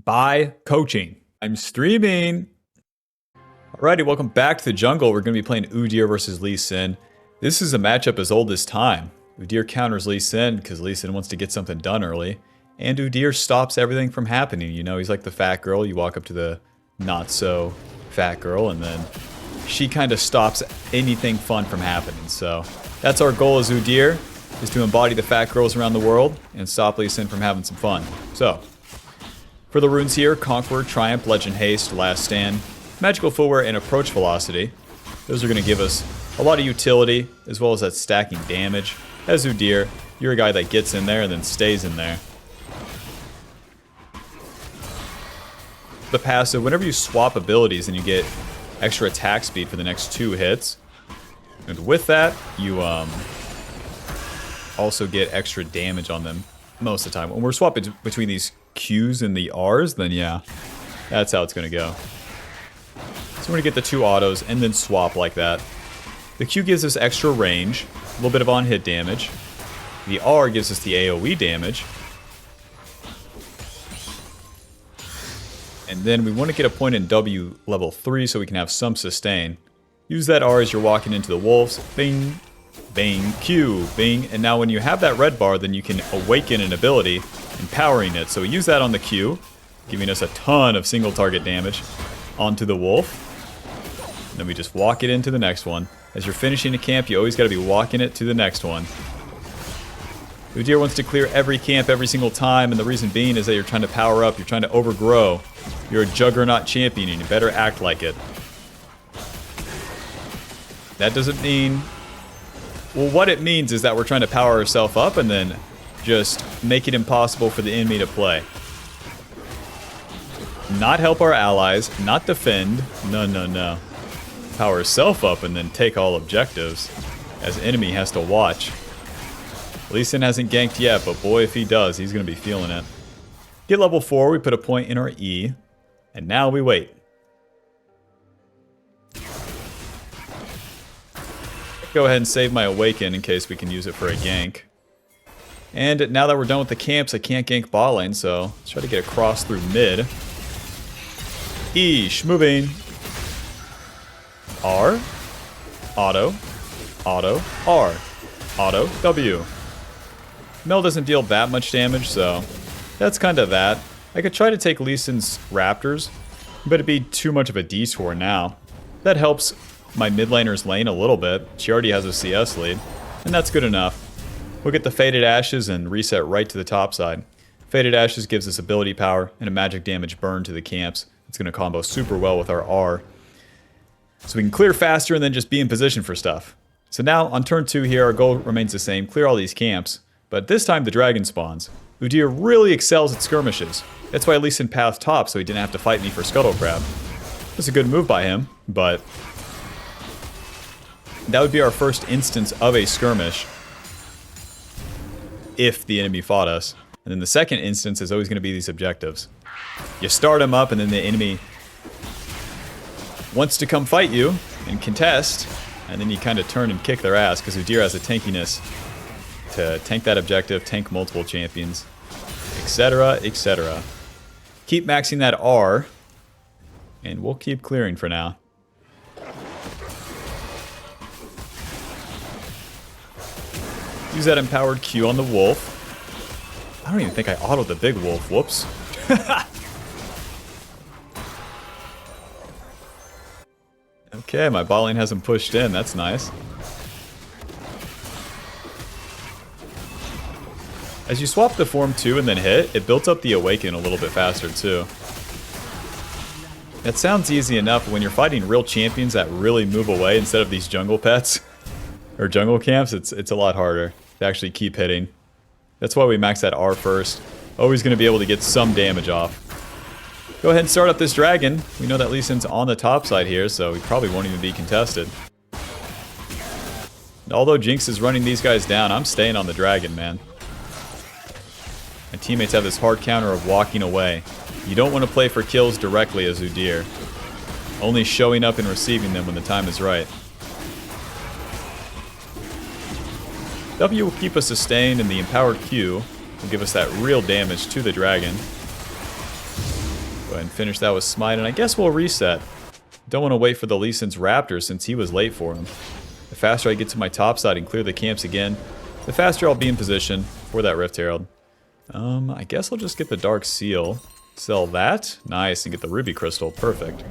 by coaching. I'm streaming. Alrighty, welcome back to the jungle. We're going to be playing Udyr versus Lee Sin. This is a matchup as old as time. Udyr counters Lee Sin because Lee Sin wants to get something done early. And Udyr stops everything from happening. You know, he's like the fat girl. You walk up to the not so fat girl and then she kind of stops anything fun from happening. So that's our goal as Udyr, is to embody the fat girls around the world and stop Lee Sin from having some fun. So, for the runes here, Conqueror, Triumph, Legend Haste, Last Stand, Magical Footwear, and Approach Velocity. Those are going to give us a lot of utility, as well as that stacking damage. As Udyr, you're a guy that gets in there and then stays in there. The passive, whenever you swap abilities and you get extra attack speed for the next 2 hits, and with that, you also get extra damage on them most of the time. When we're swapping between these Qs and the Rs, then yeah, that's how it's going to go. So we're going to get the 2 autos and then swap like that. The Q gives us extra range, a little bit of on-hit damage. The R gives us the AoE damage. And then we want to get a point in W level 3 so we can have some sustain. Use that R as you're walking into the wolves. Bing, bang, Q, bing. And now when you have that red bar, then you can awaken an ability, empowering it. So we use that on the Q, giving us a ton of single target damage onto the wolf. And then we just walk it into the next one. As you're finishing a camp, you always got to be walking it to the next one. Udyr wants to clear every camp every single time, and the reason being is that you're trying to power up, you're trying to overgrow. You're a juggernaut champion, and you better act like it. That doesn't mean... Well, what it means is that we're trying to power ourselves up and then just make it impossible for the enemy to play. Not help our allies, not defend. No, no, no. Power yourself up and then take all objectives, as enemy has to watch. Lee Sin hasn't ganked yet, but boy, if he does, he's going to be feeling it. Get level 4, we put a point in our E, and now we wait. Go ahead and save my Awaken in case we can use it for a gank. And now that we're done with the camps, I can't gank bot lane, so let's try to get across through mid. E, moving. R, auto, auto, R, auto, W. Mel doesn't deal that much damage, so that's kind of that. I could try to take Lee Sin's Raptors, but it'd be too much of a detour now. That helps my mid laner's lane a little bit. She already has a CS lead, and that's good enough. We'll get the Faded Ashes and reset right to the top side. Faded Ashes gives us ability power and a magic damage burn to the camps. It's going to combo super well with our R. So we can clear faster and then just be in position for stuff. So now on turn 2 here, our goal remains the same, clear all these camps. But this time the dragon spawns. Udyr really excels at skirmishes. That's why Lee Sin pathed top so he didn't have to fight me for Scuttle Crab. That's a good move by him, but that would be our first instance of a skirmish if the enemy fought us. And then the second instance is always going to be these objectives. You start them up and then the enemy wants to come fight you and contest, and then you kind of turn and kick their ass because Udyr has a tankiness to tank that objective, tank multiple champions, etc., etc. Keep maxing that R, and we'll keep clearing for now. Use that empowered Q on the wolf. I don't even think I autoed the big wolf. Whoops. Okay, my bot lane hasn't pushed in. That's nice. As you swap the form 2 and then hit, it built up the Awaken a little bit faster too. That sounds easy enough, but when you're fighting real champions that really move away instead of these jungle pets or jungle camps, it's a lot harder to actually keep hitting. That's why we max that R first. Always going to be able to get some damage off. Go ahead and start up this dragon. We know that Lee Sin's on the top side here, so he probably won't even be contested. And although Jinx is running these guys down, I'm staying on the dragon, man. My teammates have this hard counter of walking away. You don't want to play for kills directly as Udyr. Only showing up and receiving them when the time is right. W will keep us sustained, and the empowered Q will give us that real damage to the dragon. Go ahead and finish that with Smite, and I guess we'll reset. Don't want to wait for the Lee Sin's Raptor since he was late for him. The faster I get to my top side and clear the camps again, the faster I'll be in position for that Rift Herald. I guess I'll just get the Dark Seal. Sell that. Nice, and get the Ruby Crystal. Perfect.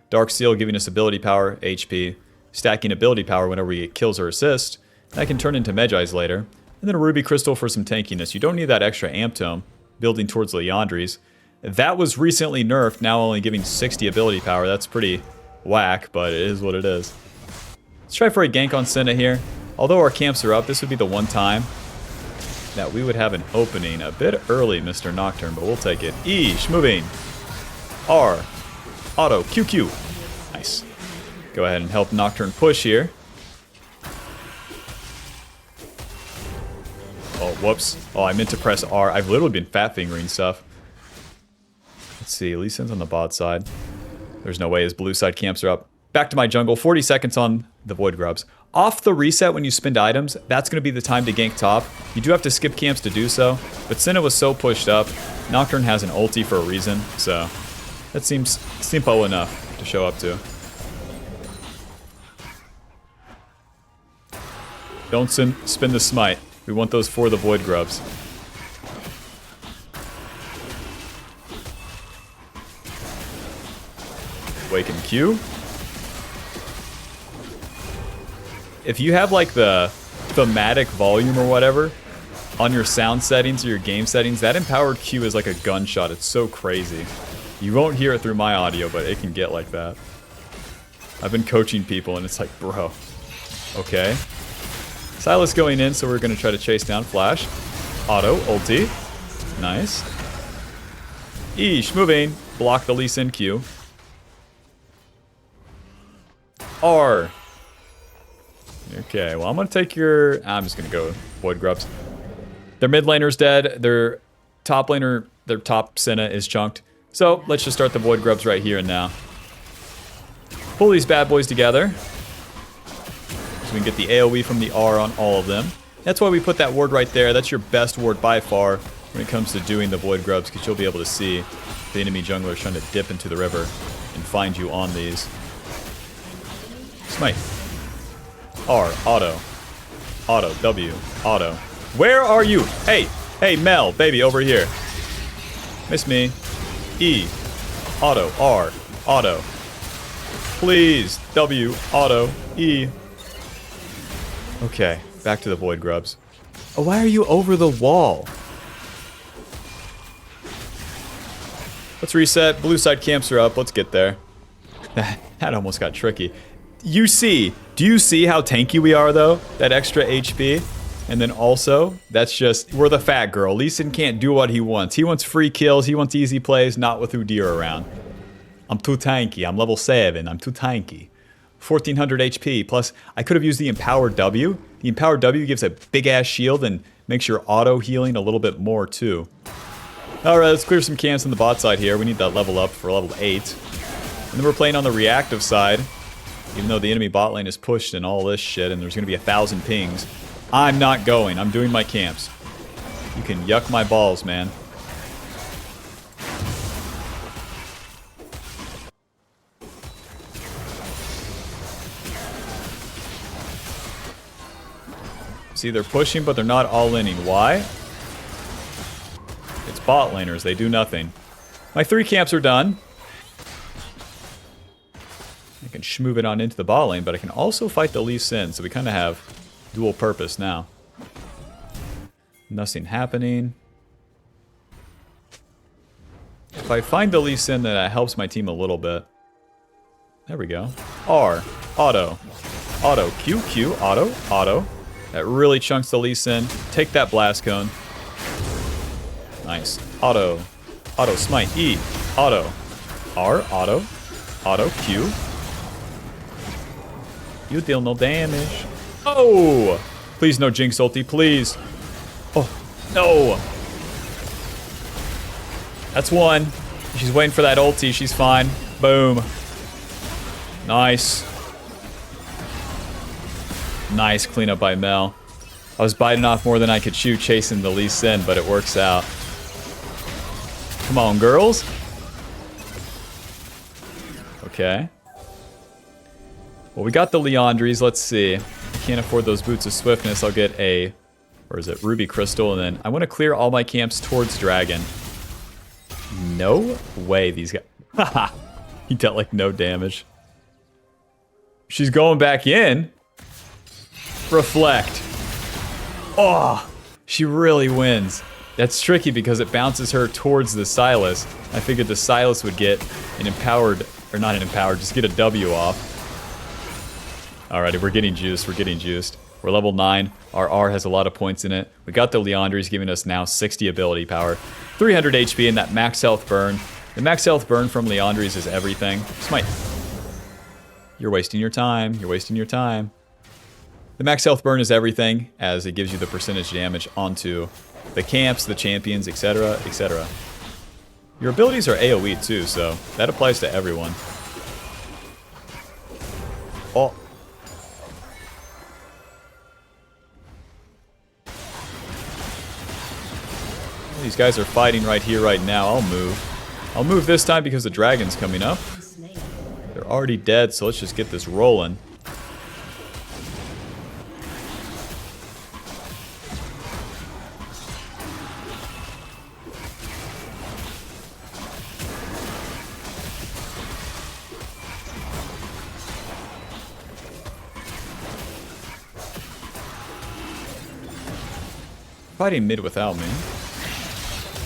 Dark Seal giving us ability power, HP. Stacking ability power whenever we get kills or assists. That can turn into Medjai's later. And then a Ruby Crystal for some tankiness. You don't need that extra Amp Tome. Building towards Liandry's. That was recently nerfed, now only giving 60 ability power. That's pretty whack, but it is what it is. Let's try for a gank on Senna here. Although our camps are up, this would be the one time that we would have an opening. A bit early, Mr. Nocturne, but we'll take it. E, moving. R, auto, QQ. Nice. Go ahead and help Nocturne push here. Oh, whoops. Oh, I meant to press R. I've literally been fat fingering stuff. Let's see, Lee Sin's on the bot side. There's no way his blue side camps are up. Back to my jungle, 40 seconds on the Void Grubs. Off the reset when you spend items, that's going to be the time to gank top. You do have to skip camps to do so, but Senna was so pushed up. Nocturne has an ulti for a reason, so that seems simple enough to show up to. Don't spin the smite. We want those for the Void Grubs. Awaken Q. If you have like the thematic volume or whatever on your sound settings or your game settings, that empowered Q is like a gunshot. It's so crazy. You won't hear it through my audio, but it can get like that. I've been coaching people and it's like, bro. Okay. Silas going in, so we're going to try to chase down Flash. Auto, ulti. Nice. Eesh, moving. Block the Lee Sin Q. R. Okay, well, I'm going to take your... I'm just going to go Void Grubs. Their mid laner's dead. Their top laner, their top Senna is chunked. So, let's just start the Void Grubs right here and now. Pull these bad boys together. So we can get the AoE from the R on all of them. That's why we put that ward right there. That's your best ward by far when it comes to doing the Void Grubs, because you'll be able to see the enemy jungler trying to dip into the river and find you on these. Smite. R, auto. Auto, W, auto. Where are you? Hey, hey, Mel, baby, over here. Miss me. E, auto, R, auto. Please, W, auto, E. Okay, back to the Void Grubs. Oh, why are you over the wall? Let's reset. Blue side camps are up. Let's get there. That almost got tricky. Do you see how tanky we are, though? That extra HP? And then also, that's just, we're the fat girl. Lee Sin can't do what he wants. He wants free kills. He wants easy plays, not with Udyr around. I'm too tanky. I'm level 7. I'm too tanky. 1400 HP, plus I could have used the Empowered W. The Empowered W gives a big-ass shield and makes your auto-healing a little bit more, too. Alright, let's clear some camps on the bot side here. We need that level up for level 8. And then we're playing on the reactive side. Even though the enemy bot lane is pushed and all this shit, and there's going to be 1,000 pings. I'm not going. I'm doing my camps. You can yuck my balls, man. See, they're pushing, but they're not all-inning. Why? It's bot laners. They do nothing. My 3 camps are done. I can shmove it on into the bot lane, but I can also fight the Lee Sin, so we kind of have dual purpose now. Nothing happening. If I find the Lee Sin, then that helps my team a little bit. There we go. R. Auto. Auto. Q. Q. Auto. Auto. That really chunks the Lee Sin. Take that Blast Cone. Nice. Auto. Auto. Smite. E. Auto. R. Auto. Auto. Q. You deal no damage. Oh! Please no Jinx ulti, please. Oh, no. That's one. She's waiting for that ulti. She's fine. Boom. Nice. Nice cleanup by Mel. I was biting off more than I could chew chasing the Lee Sin, but it works out. Come on, girls. Okay. Well, we got the Liandrys. Let's see. Can't afford those Boots of Swiftness. I'll get a, or is it Ruby Crystal? And then I want to clear all my camps towards Dragon. No way these guys. Haha. He dealt like no damage. She's going back in. Reflect. Oh, she really wins. That's tricky because it bounces her towards the Silas. I figured the Silas would get an empowered, or not an empowered, just get a W off. Alrighty, we're getting juiced, we're getting juiced. We're level 9, our R has a lot of points in it. We got the Liandry's giving us now 60 ability power. 300 HP and that max health burn. The max health burn from Liandry's is everything. Smite. You're wasting your time, you're wasting your time. The max health burn is everything, as it gives you the percentage damage onto the camps, the champions, etc., etc. Your abilities are AoE too, so that applies to everyone. Oh. These guys are fighting right here, right now. I'll move. I'll move this time because the dragon's coming up. They're already dead, so let's just get this rolling. Fighting mid without me.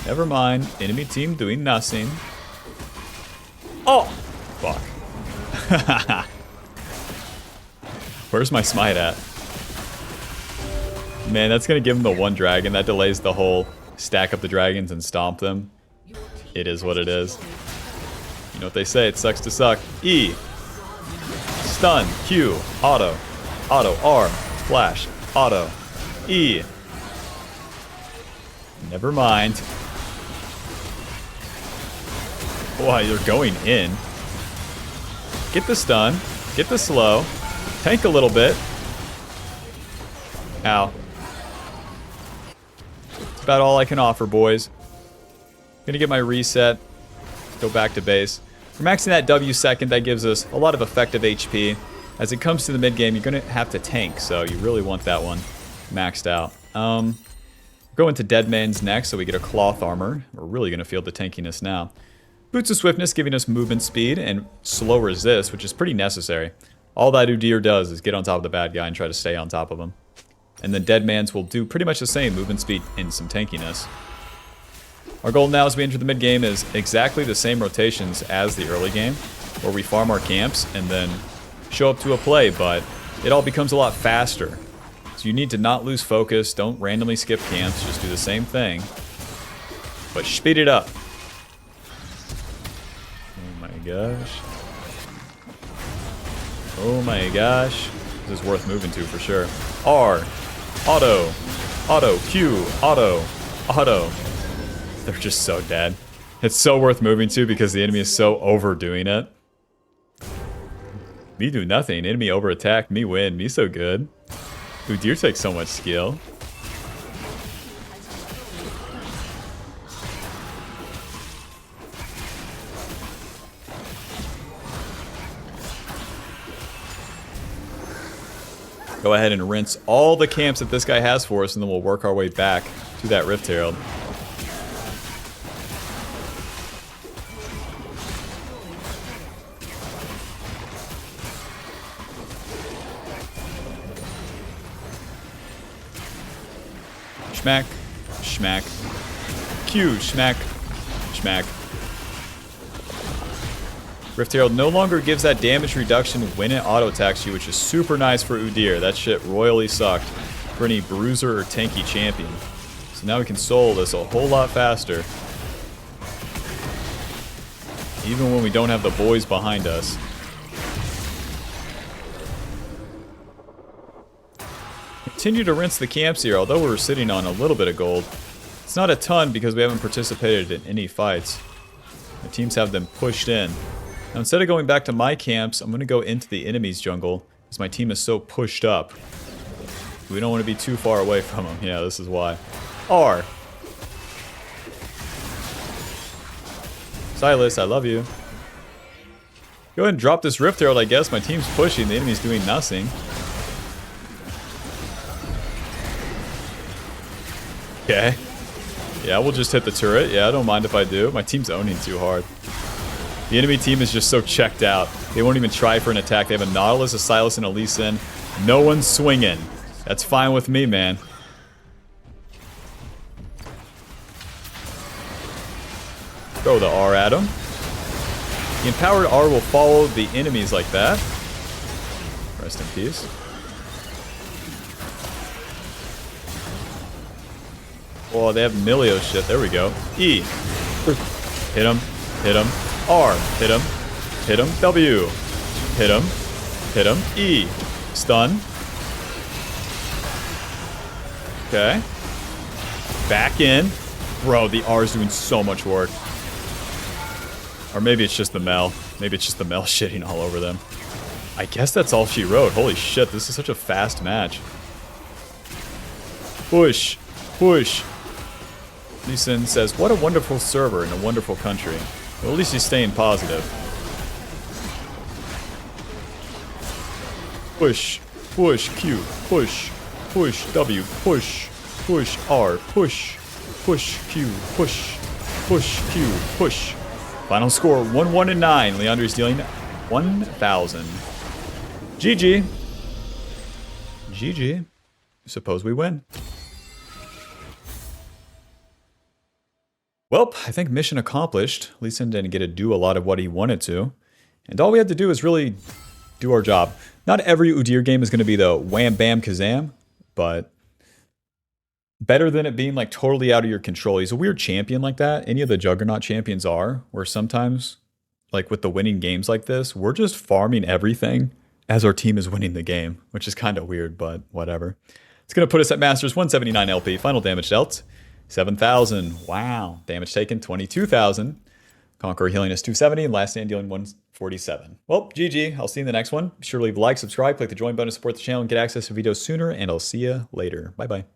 Never mind. Enemy team doing nothing. Oh! Fuck. Where's my smite at? Man, that's gonna give him the one dragon. That delays the whole stack up the dragons and stomp them. It is what it is. You know what they say, it sucks to suck. E. Stun. Q. Auto. Auto. R. Flash. Auto. E. Never mind. Boy, you're going in. Get the stun. Get the slow. Tank a little bit. Ow. That's about all I can offer, boys. Gonna get my reset. Go back to base. For maxing that W second, that gives us a lot of effective HP. As it comes to the mid game, you're gonna have to tank, so you really want that one maxed out. Go into Dead Man's next, so we get a cloth armor. We're really gonna feel the tankiness now. Boots of Swiftness giving us movement speed and slow resist, which is pretty necessary. All that Udyr does is get on top of the bad guy and try to stay on top of him. And then Dead Man's will do pretty much the same, movement speed and some tankiness. Our goal now as we enter the mid game is exactly the same rotations as the early game, where we farm our camps and then show up to a play, but it all becomes a lot faster. So you need to not lose focus, don't randomly skip camps, just do the same thing, but speed it up. Gosh. Oh my gosh. This is worth moving to for sure. R. Auto. Auto. Q. Auto. Auto. They're just so dead. It's so worth moving to because the enemy is so overdoing it. Me do nothing. Enemy over attack. Me win. Me so good. Udyr takes so much skill. Go ahead and rinse all the camps that this guy has for us, and then we'll work our way back to that Rift Herald. Schmack, schmack, Q, schmack, schmack. Rift Herald no longer gives that damage reduction when it auto-attacks you, which is super nice for Udyr. That shit royally sucked for any bruiser or tanky champion. So now we can soul this a whole lot faster. Even when we don't have the boys behind us. Continue to rinse the camps here, although we're sitting on a little bit of gold. It's not a ton because we haven't participated in any fights. The teams have them pushed in. Now instead of going back to my camps, I'm going to go into the enemy's jungle because my team is so pushed up. We don't want to be too far away from them. Yeah, this is why. R. Silas, I love you. Go ahead and drop this Rift Herald, I guess. My team's pushing. The enemy's doing nothing. Okay. Yeah, we'll just hit the turret. Yeah, I don't mind if I do. My team's owning too hard. The enemy team is just so checked out. They won't even try for an attack. They have a Nautilus, a Sylas, and a Lee Sin. No one's swinging. That's fine with me, man. Throw the R at him. The empowered R will follow the enemies like that. Rest in peace. Oh, they have Milio shit. There we go. E. Hit him. Hit him. R. Hit him. Hit him. W. Hit him. Hit him. E. Stun. Okay. Back in. Bro, the R is doing so much work. Or maybe it's just the Mel. Maybe it's just the Mel shitting all over them. I guess that's all she wrote. Holy shit, this is such a fast match. Push. Push. Lee Sin says, what a wonderful server in a wonderful country. Well, at least he's staying positive. Push. Push Q. Push. Push W. Push. Push R. Push. Push Q. Push. Push Q. Push. Final score 1-1-9. Liandry's dealing 1,000. GG. GG. Suppose we win. Well, I think mission accomplished. Lee Sin didn't get to do a lot of what he wanted to. And all we had to do is really do our job. Not every Udyr game is going to be the wham bam kazam, but better than it being like totally out of your control. He's a weird champion like that. Any of the Juggernaut champions are, where sometimes, like with the winning games like this, we're just farming everything as our team is winning the game, which is kind of weird, but whatever. It's going to put us at Masters 179 LP. Final damage dealt 7,000. Wow. Damage taken 22,000. Conqueror healing us 270 and Last Stand dealing 147. Well, GG. I'll see you in the next one. Be sure to leave a like, subscribe, click the join button to support the channel and get access to videos sooner, and I'll see you later. Bye-bye.